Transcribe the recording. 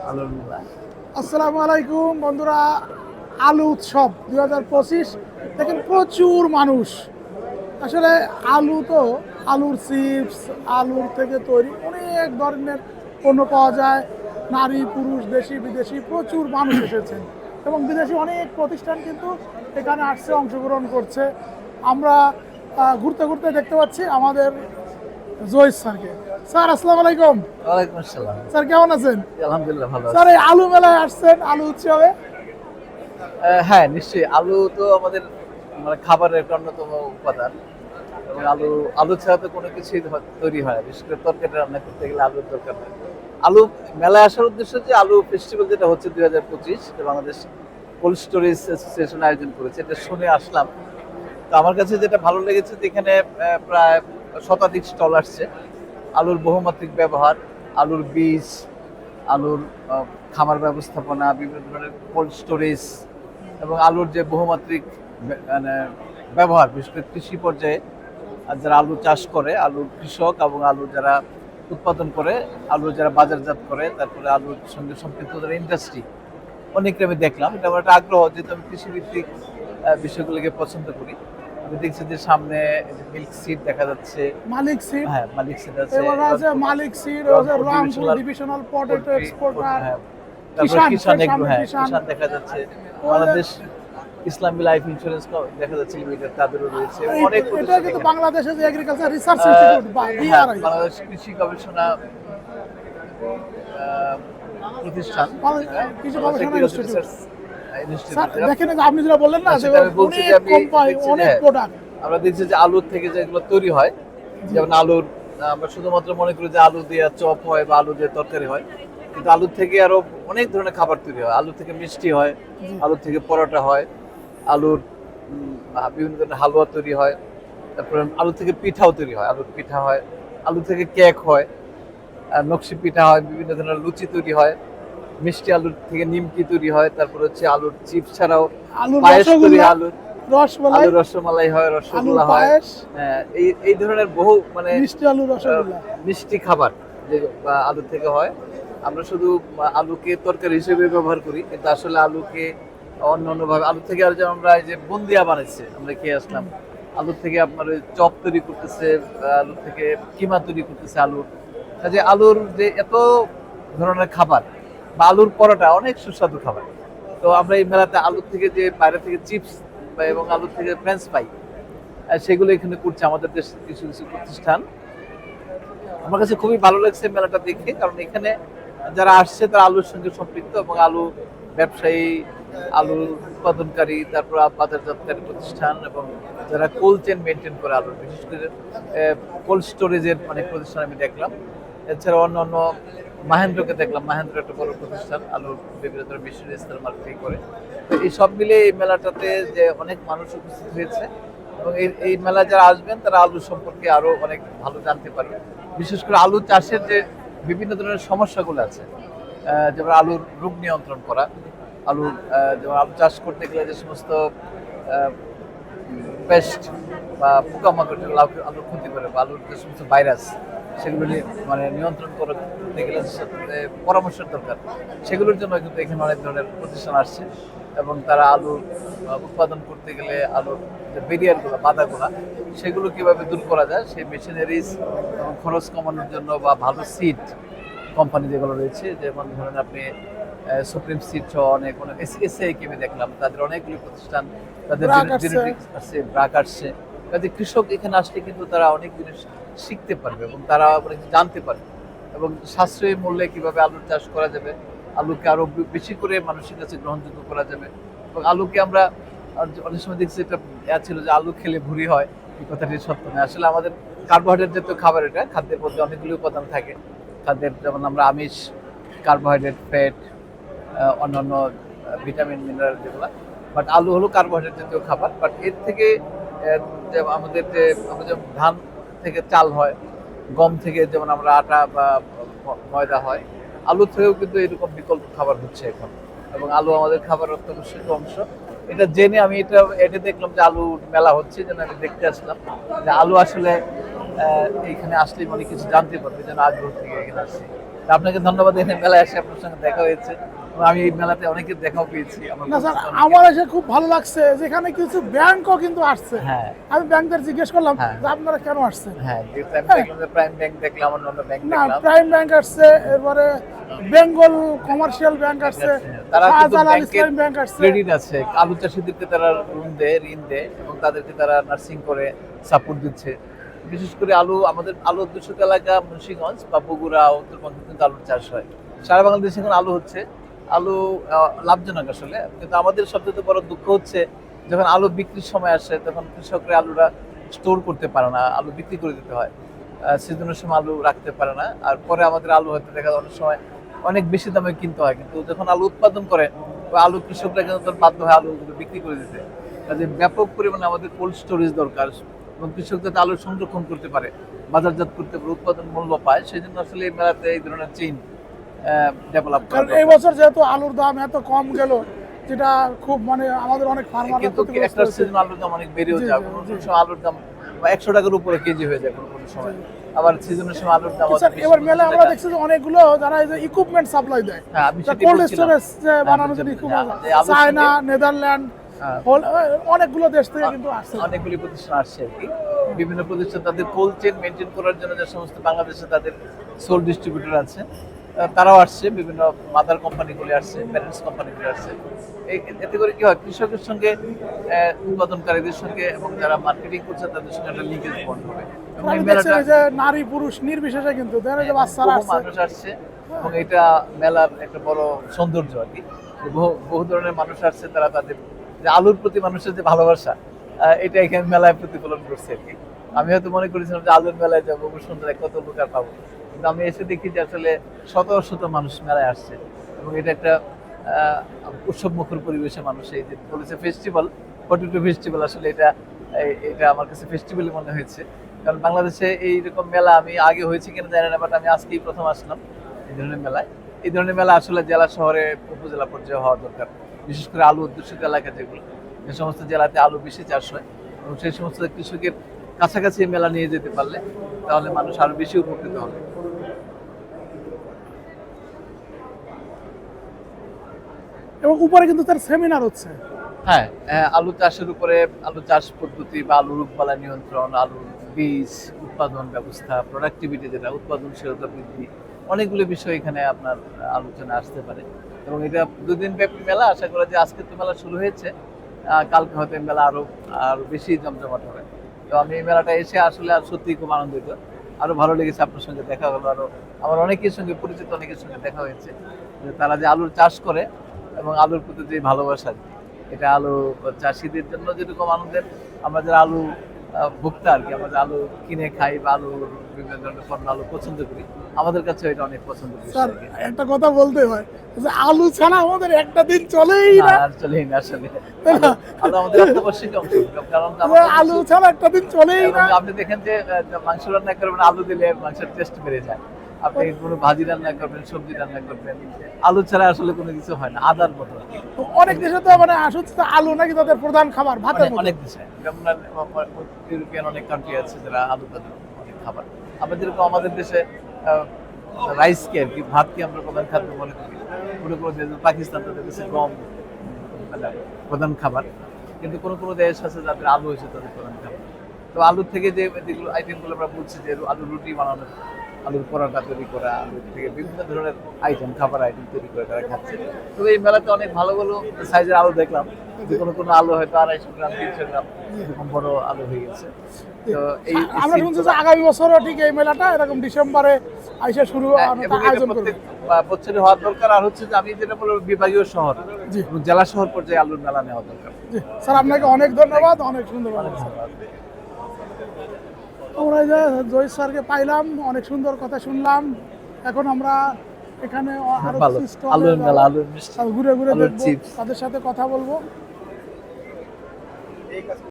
আলুর মেলা। আসসালামু আলাইকুম বন্ধুরা। আলু উৎসব 2025 দেখেন প্রচুর মানুষ। আসলে আলু তো আলুর চিপস, আলুর থেকে তৈরি অনেক ধরনের পণ্য পাওয়া যায়। নারী পুরুষ দেশি বিদেশি প্রচুর মানুষ এসেছেন এবং বিদেশি অনেক প্রতিষ্ঠান কিন্তু এখানে আসছে, অংশগ্রহণ করছে। আমরা ঘুরতে ঘুরতে দেখতে পাচ্ছি আমাদের জয়ীস স্যারকে। স্যার আসসালামু আলাইকুম। ওয়ালাইকুম আসসালাম। স্যার কেমন আছেন? আলহামদুলিল্লাহ ভালো স্যার আছি। এই আলু মেলায় আসছেন, আলু উৎসবে। হ্যাঁ, নিশ্চয়ই আলু তো আমাদের মানে খাবারের একটা অন্যতম উপাদান এবং আলু আলু ছাড়া তো কোনো কিছুই তৈরি হয় না। বিশেষ করে তরকারি রান্না করতে গেলে আলুর দরকার হয়। আলু মেলায় আসার উদ্দেশ্য যে আলু ফেস্টিভ্যাল যেটা হচ্ছে 2025 বাংলাদেশ কোল্ড স্টোরেজ অ্যাসোসিয়েশন আয়োজন করেছে, এটা শুনে আসলাম। তো আমার কাছে যেটা ভালো লেগেছে যে এখানে প্রায় শতাধিক স্টল আসছে। আলুর বহুমাত্রিক ব্যবহার, আলুর বীজ, আলুর খামার ব্যবস্থাপনা, বিভিন্ন ধরনের কোল্ড স্টোরেজ এবং আলুর যে বহুমাত্রিক মানে ব্যবহার, বিশেষ করে কৃষি পর্যায়ে আর যারা আলু চাষ করে, আলুর কৃষক এবং আলু যারা উৎপাদন করে, আলু যারা বাজারজাত করে, তারপরে আলুর সঙ্গে সম্পৃক্ত যারা ইন্ডাস্ট্রি, অনেকটা আমি দেখলাম। এটা আমার একটা আগ্রহ, যেহেতু আমি কৃষিভিত্তিক বিষয়গুলোকে পছন্দ করি। আমি দেখছি যে সামনে মিল্ক সিড দেখা যাচ্ছে। মালিক সিড, হ্যাঁ, মালিক সিড আছে, এবার আছে মালিক সিড, আছে রংপুর ডিভিশনাল পটেটো এক্সপোর্টার, তারপর কিষান এগ্রো, সামনে হ্যাঁ কিষান। কিষান দেখা যাচ্ছে। বাংলাদেশ ইসলামী লাইফ ইন্স্যুরেন্স দেখা যাচ্ছে লিমিটেড, তাদেরও রয়েছে অনেক এটা প্রতিষ্ঠান কিন্তু এখানে। বাংলাদেশের যে এগ্রিকালচার রিসার্চ ইনস্টিটিউট বা হ্যাঁ, বিআরআই, বাংলাদেশ কৃষি গবেষণা প্রতিষ্ঠান, কিছু গবেষণা ইনস্টিটিউট। Sir institute. দেখেন এই যে আপনি যেটা বললেন না, যে সেটা আমি বলছি যে অনেক আমি কোম্পানি, দেখছি যে অনেক হ্যাঁ, প্রোডাক্ট। আমরা দেখছি যে আলুর থেকে যেগুলো তৈরি হয়, যেমন আলুর আমরা শুধুমাত্র মনে করি যে আলু দিয়ে চপ হয় বা আলু দিয়ে তরকারি হয়, কিন্তু আলুর থেকে আরো অনেক ধরনের খাবার তৈরি হয়। আলু থেকে মিষ্টি হয়, আলুর থেকে পরোটা হয়, আলুর বিভিন্ন ধরনের হালুয়া তৈরি হয়, তারপরে আলু থেকে পিঠাও তৈরি হয়, আলুর পিঠা হয়, আলু থেকে কেক হয়, নকশি পিঠা হয়, বিভিন্ন ধরনের লুচি তৈরি হয়, মিষ্টি আলুর থেকে নিমকি তৈরি হয়, তারপর হচ্ছে আলুর চিপস ছাড়াও আলুর পায়েস তৈরি হয়, রসগোল্লা, আলুর রসমালাই, আলুর রসমালাই হয়, রসগোল্লা আলুর হয়। পায়েস, এই এই ধরনের বহু মানে মিষ্টি আলু রসগোল্লা। মিষ্টি খাবার যে আলু থেকে হয়। আমরা শুধু আলুকে তরকারি হিসেবে ব্যবহার করি, কিন্তু আসলে আলুকে অন্য অন্যভাবে আলু থেকে আর যেমন আমরা এই যে বুন্দিয়া বানাইছে আমরা খেয়ে আসলাম, আলু থেকে আপনার ওই চপ তৈরি করতেছে, আলু থেকে কিমা তৈরি করতেছে আলুর। কাজে আলুর যে এত ধরনের খাবার বা আলুর পরোটা অনেক সুস্বাদু খাবার। তো আমরা এই মেলাতে আলুর থেকে যে বাইরে থেকে চিপস এবং আলুর থেকে ফ্রেঞ্চ পাই, সেগুলো এখানে করছে আমাদের দেশের কিছু কিছু প্রতিষ্ঠান। আমার কাছে খুবই ভালো লাগছে মেলাটা দেখে, কারণ এখানে যারা আসছে তারা আলুর সঙ্গে সম্পৃক্ত এবং আলু ব্যবসায়ী, আলু উৎপাদনকারী, তারপর বাজারজাতকারী প্রতিষ্ঠান এবং যারা কোল্ড চেন মেনটেন করে আলুর, বিশেষ করে কোল্ড স্টোরেজের অনেক প্রতিষ্ঠান আমি দেখলাম। এছাড়া অন্য অন্য মাহেন্দ্রকে দেখলাম, মাহেন্দ্র একটা বড় প্রতিষ্ঠান, আলুর বিভিন্ন ধরনের মেশিনারিজ তারা মার্কেটিং করে। তো এই সব মিলে এই মেলাটাতে যে অনেক মানুষ উপস্থিত হয়েছে এবং এই মেলা যারা আসবেন তারা আলু সম্পর্কে আরো অনেক ভালো জানতে পারবেন। বিশেষ করে আলু চাষের যে বিভিন্ন ধরনের সমস্যাগুলো আছে, যেমন আলুর রোগ নিয়ন্ত্রণ করা, আলুর যেমন আলু চাষ করতে গেলে যে সমস্ত পেস্ট বা পোকামাকড় যেগুলো আলুর ক্ষতি করে বা আলুর যে সমস্ত ভাইরাস, সেগুলো মানে নিয়ন্ত্রণ করতে গেলে যে পরামর্শের দরকার, সেগুলোর জন্য কিন্তু এখানে অনেক ধরনের প্রতিষ্ঠান আসছে এবং তারা আলু উৎপাদন করতে গেলে আলুর যে ব্যারিয়ারগুলো, বাধাগুলো, সেগুলো কিভাবে দূর করা যায় সেই মেশিনারিজ এবং খরচ কমানোর জন্য বা ভালো সিড কোম্পানি যেগুলো রয়েছে, যেমন ধরেন আপনি সুপ্রিম সিড সহ অনেক এসএআই কে আমি দেখলাম, তাদের অনেকগুলি প্রতিষ্ঠান, তাদের জেনেটিক্স আসছে, ব্রাক আসছে। কাজে কৃষক এখানে আসলে কিন্তু তারা অনেক জিনিস শিখতে পারবে এবং তারা অনেক জানতে পারবে এবং সাশ্রয়ী মূল্যে কিভাবে আলুর চাষ করা যাবে, আলুকে আরো বেশি করে মানুষের কাছে গ্রহণযোগ্য করা যাবে। এবং আলুকে আমরা অনেক সময় দেখছি এটা ছিল যে আলু খেলে ভুঁড়ি হয়, এই কথাটি সত্য নয়। আসলে আমাদের কার্বোহাইড্রেট জাতীয় খাবার, এটা খাদ্যের মধ্যে অনেকগুলি উপাদান থাকে খাদ্যের, যেমন আমরা আমিষ, কার্বোহাইড্রেট, ফ্যাট, অন্যান্য ভিটামিন মিনারেল যেগুলো, বাট আলু হলো কার্বোহাইড্রেট জাতীয় খাবার। বাট এর থেকে আমাদের যে আমরা যেমন ধান থেকে চাল হয়, গম থেকে যেমন আমরা আটা বা ময়দা হয়, আলু থেকেও কিন্তু এরকম বিকল্প খাবার হচ্ছে এখন এবং আলু আমাদের খাবার অত্যাবশ্যক অংশ। এটা জেনে আমি এটা দেখলাম যে আলু মেলা হচ্ছে, যেন আমি দেখতে আসলাম যে আলু আসলে এইখানে আসলে মানে কিছু জানতে পারবে, যেন আগ্রহ থেকে এখানে আসছি। তা আপনাকে ধন্যবাদ, এখানে মেলায় এসে আপনার সঙ্গে দেখা হয়েছে এবং আমি এই মেলাতে অনেকের দেখাও পেয়েছি। আমার না স্যার, পরিচিত অনেকের। আমার এসে খুব ভালো লাগছে যেখানে কিছু ব্যাংকও কিন্তু আসছে। হ্যাঁ আমি ব্যাংকদের জিজ্ঞেস করলাম হ্যাঁ। যে আপনারা কেন আসছেন। হ্যাঁ, যেহেতু আমি হ্যাঁ। দেখলাম যে প্রাইম ব্যাংক দেখলাম, অন্যান্য ব্যাংক না, দেখলাম। প্রাইম ব্যাংক আসছে, এরপরে বেঙ্গল কমার্শিয়াল ব্যাংক আসছে, তারা কিন্তু শাহজালাল ব্যাংকের ইসলাম ব্যাংক আসছে। ক্রেডিট আছে, আলু চাষিদেরকে তারা ঋণ দেয় এবং তাদেরকে তারা নার্সিং করে সাপোর্ট দিচ্ছে। বিশেষ করে আমাদের আলু অধ্যুষিত এলাকা মুন্সিগঞ্জ বা বগুড়া, উত্তরবঙ্গে কিন্তু আলুর চাষ হয়। সারা বাংলাদেশে এখন আলু হচ্ছে, আলু লাভজনক আসলে। কিন্তু আমাদের সবচেয়ে বড় দুঃখ হচ্ছে যখন আলু বিক্রির সময় আসে তখন কৃষকরা আলুরা স্টোর করতে পারে না, আলু বিক্রি করে দিতে হয়। সিজনের সময় আলু রাখতে পারে না, আর পরে আমাদের আলু হয়তো দেখা যায় অনেক সময় অনেক বেশি দামে কিনতে হয়, কিন্তু যখন আলু উৎপাদন করে ওই আলু কৃষকরা কিন্তু তখন বাধ্য হয় আলুগুলো বিক্রি করে দিতে। কাজে ব্যাপক পরিমাণে আমাদের কোল্ড স্টোরেজ দরকার এবং কৃষক যাতে আলু সংরক্ষণ করতে পারে, বাজারজাত করতে পারে, উৎপাদন মূল্য পায়, সেই জন্য আসলে এই মেলাতে এই ধরনের চেইন ডেভেলপ করা কারণ এই দরকার। বছর যেহেতু আলুর দাম এত কম গেল, যেটা খুব মানে আমাদের অনেক ফার্মার কিন্তু একটা সিজন আলুর দাম অনেক বেড়েও জি, যায়, জি, কোনো জি। সময় আলুর দাম 100 টাকার উপরে কেজি হয়ে যায় কোনো কোনো সময়, আবার সিজনের সময় আলুর দাম স্যার, এবার মেলা আমরা দেখছি যে অনেকগুলো যারা এই যে ইকুইপমেন্ট সাপ্লাই দেয়, হ্যাঁ, আমি সেটাই কোল্ড বলছিলাম। স্টোরেজ যে বানানোর জন্য বুঝতে ইকুইপমেন্ট, পেরেছি। হ্যাঁ, আলুর চায়না, সঙ্গে- নেদারল্যান্ড, হ্যাঁ। অনেকগুলো দেশ থেকে কিন্তু আসছে। অনেকগুলি প্রতিষ্ঠান আসছে আর কি। বিভিন্ন প্রতিষ্ঠান তাদের কোল্ড চেইন মেনটেন করার জন্য যে সমস্ত বাংলাদেশে তাদের সোল ডিস্ট্রিবিউটর আছে, তারাও আসছে, বিভিন্ন মাদার কোম্পানিগুলি আসছে, প্যারেন্টস কোম্পানিগুলি আসছে। এতে করে কি হয়, কৃষকের সঙ্গে উৎপাদনকারীদের সঙ্গে এবং যারা মার্কেটিং করছে তাদের সঙ্গে একটা লিঙ্কেজ বন্ড হবে এবং এই আমি দেখছি মেলাটা এই যে নারী পুরুষ নির্বিশেষে কিন্তু দেখেন যে বাচ্চারা বহু আসছে। মানুষ আসছে এবং এটা মেলার একটা বড় সৌন্দর্য আর কি। বহু বহু ধরনের মানুষ আসছে, তারা তাদের যে আলুর প্রতি মানুষের যে ভালোবাসা, এটা এখানে মেলায় প্রতিফলন করছে আর কি। আমি হয়তো মনে করেছিলাম যে আলুর মেলায় যাবো, খুব সুন্দর কত লোক আর পাবো, কিন্তু আমি এসে দেখি যে আসলে শত শত মানুষ মেলায় আসছে এবং এটা একটা উৎসব মুখর পরিবেশে মানুষ, এই যে বলেছে ফেস্টিভ্যাল, পটেটো ফেস্টিভ্যাল, আসলে এটা আমার কাছে ফেস্টিভ্যালই মনে হয়েছে। কারণ বাংলাদেশে এইরকম মেলা আমি আগে হয়েছে কিনা জানি না, বাট আমি আজকেই প্রথম আসলাম এই ধরনের মেলায়। এই ধরনের মেলা আসলে জেলা শহরে উপজেলা পর্যায়ে হওয়া দরকার, বিশেষ করে আলু অধ্যুষিত এলাকা যেগুলো, যে সমস্ত জেলাতে আলু বেশি চাষ হয় এবং সেই সমস্ত কৃষকের কাছাকাছি এই মেলা নিয়ে যেতে পারলে তাহলে মানুষ আরো বেশি উপকৃত হবে। এবং উপরে কিন্তু তার সেমিনার হচ্ছে। হ্যাঁ, আলু চাষের উপরে, আলু চাষ পদ্ধতি বা আলু রোগবালাই নিয়ন্ত্রণ, আলুর বীজ, উৎপাদন ব্যবস্থা, প্রোডাক্টিভিটি যেটা উৎপাদনশীলতা বৃদ্ধি, অনেকগুলো বিষয় এখানে আপনার আলোচনা আসতে পারে এবং এটা 2 দিন ব্যাপী মেলা। আশা করা যে আজকে তো মেলা শুরু হয়েছে, কালকে হয়তো এই মেলা আরো বেশি জমজমাট হবে। তো আমি এই মেলাটা এসে আসলে আর সত্যিই খুব আনন্দিত, আরো ভালো লেগেছে, আপনার সঙ্গে দেখা হলো, আরো আমার অনেকের সঙ্গে পরিচিত অনেকের সঙ্গে দেখা হয়েছে যে তারা যে আলুর চাষ করে এবং আলুর প্রতি যে ভালোবাসা আর কি, এটা আলু চাষিদের জন্য যেরকম আনন্দের, আমরা যারা আলু ভোক্তা আর কি, আমরা যে আলু কিনে খাই বা আলু বিভিন্ন ধরনের পণ্য আলু পছন্দ করি, আমাদের কাছে এটা অনেক পছন্দের বিষয় স্যার, আর কি। একটা কথা বলতে হয় যে আলু ছাড়া আমাদের একটা দিন চলেই না। না, আর চলেই না আসলে। তাই না? আলু আমাদের অত্যাবশ্যক অংশ, কারণ যে আমাদের আলু ছাড়া একটা দিন চলেই এবং না। আপনি দেখেন যে মাংস রান্না করবেন, আলু দিলে মাংসের টেস্ট বেড়ে যায়। আপনি কোনো ভাজি রান্না করবেন, সবজি রান্না করবেন, আলু ছাড়া আসলে কোনো কিছু হয় না, আদার মতো আর কি। তো অনেক দেশে তো মানে আসলে আলু নাকি তাদের প্রধান খাবার, ভাতের মতো। অনেক দেশে, যেমন ইউরোপিয়ান অনেক কান্ট্রি আছে যারা আলু তাদের অনেক খাবার। আমরা যেরকম আমাদের দেশে রাইসকে আর কি, ভাতকে আমরা প্রধান খাদ্য মনে করি, কোনো কোনো দেশ, পাকিস্তান তাদের দেশে গম মানে প্রধান খাবার, কিন্তু কোনো কোনো দেশ আছে যাদের আলু হয়েছে তাদের প্রধান খাবার। তো আলুর থেকে যে যেগুলো আইটেমগুলো আমরা বলছি, যে আলুর রুটি বানানো, আলুর পরোটা তৈরি করা, আলুর থেকে বিভিন্ন ধরনের আইটেম, খাবার আইটেম তৈরি করে তারা খাচ্ছে। তো এই মেলাতে অনেক ভালো ভালো সাইজের আলু দেখলাম, যে কোনো কোনো আলু হয়তো 250 গ্রাম 300 গ্রাম এরকম বড় আলু হয়ে গেছে। তো এই আমরা শুনছি যে আগামী বছরও ঠিক এই মেলাটা এরকম ডিসেম্বরে আইসা শুরু এবং এটা আয়োজন করবে। প্রত্যেক বছরে হওয়ার দরকার। আর হচ্ছে যে আমি যেটা বলবো, বিভাগীয় শহর জি এবং জেলা শহর পর্যায়ে আলুর মেলা নেওয়া দরকার। জি স্যার, আপনাকে অনেক ধন্যবাদ, অনেক সুন্দর অনেক বলেছেন। ধন্যবাদ। আমরা এই যে জয় স্যারকে পাইলাম, অনেক সুন্দর কথা শুনলাম। এখন আমরা এখানে আরো ভালো কিছু stall আলুর এ মেলা, আলুর মিষ্টি, ঘুরে ঘুরে আলুর দেখবো, চিপস। তাদের সাথে কথা বলবো।